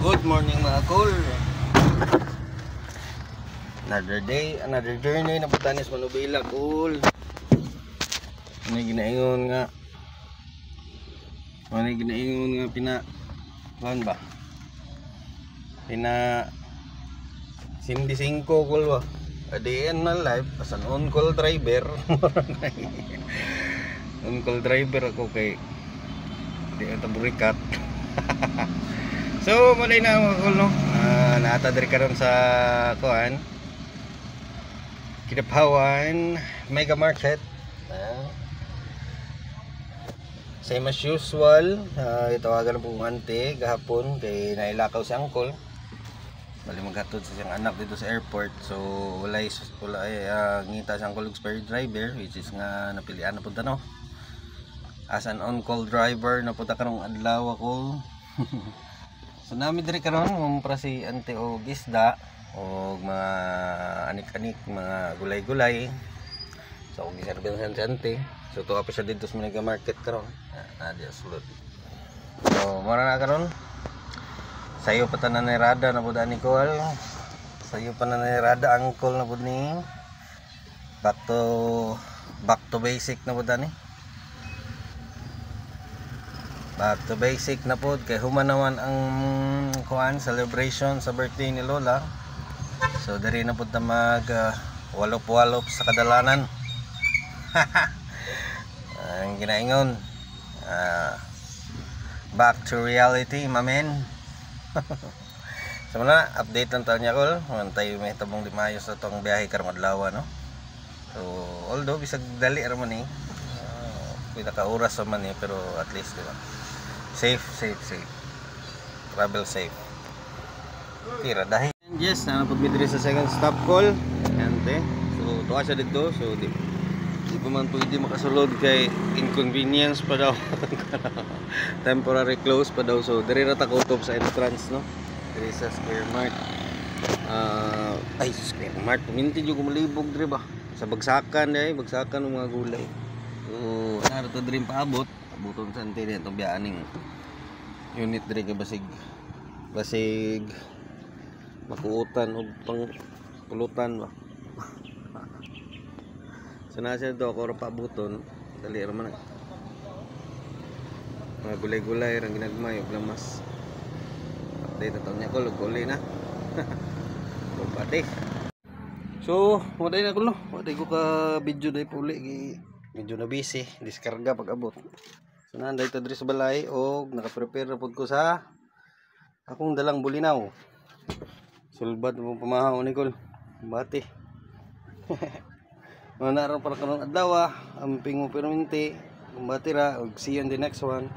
Good morning mga cool. Another day, another journey na Batanes Manubila cool. Ano ginaingon nga ba? Pina Cindy 5 cool ba? Adiyan na live as an on-call driver. On-call driver ako kay di ito burikat. So mulay na mga cool no. Naata diri karon sa kuan Kidapawan Mega Market. Same as usual, itawagan po ng ante gahapon kay nailakaw si uncle. Bali maghatod sa siyang anak dito sa airport. So wala ngita si uncle og spare driver, which is nga napilian na punta no. As an on-call driver na punta karong adlaw ako. So nami diri karon mumpra si ante og isda og mga anik-anik, mga gulay-gulay. So og giserbihan si ante. So tuwa pa siya dito sa Mega Market karon. Nadia sulod. So mura na karon. Sayo pa tanan ni Rada na pud ani Col. Sayo pa na ni Rada uncle na pud ni. Back to basic na pud ani. Back to basic na pod kay human naman ang kuan celebration sa birthday ni Lola. So diri na pod ta mag walop-walop sa kadalanan. Ang ginaingon back to reality my man. So muna update lang tayo niya Col. Tayo may tabong limayos sa tong biyahe karong adlaw no. So although bisag dali ra man ni pila ka oras man ni pero at least diba safe. Travel safe. Tira dahil. Yes, napod mi diri sa second stop Col. Ante. So tuwa siya dito. So di pa man pwede makasulod kay inconvenience pa daw. Temporary close pa daw. So diri ra ta kutob sa entrance no. Diri sa Square Mart. Square Mart. Minti jud ko malibog diri ba. Sa bagsakan ng mga gulay. So naro to diri paabot. Abuton sa ante din itong biyaaning unit diri kay basig makuutan o pang pulutan ba. Sana siya ito ako pa abuton dali raman mga gulay-gulay rang ginagmay og lamas. Update na niya ko gulay na. Pati. So waday na ko no. Waday ko ka video dai puli medyo na busy diskarga pag abot. So nanday ta diri sa balay og naka-prepare na pud ko sa akong dalang bulinaw. Sulbad mo pamahaw ni Col. Bati. Manaro para karon adlaw amping mo perminti. Bati ra og see you on the next one.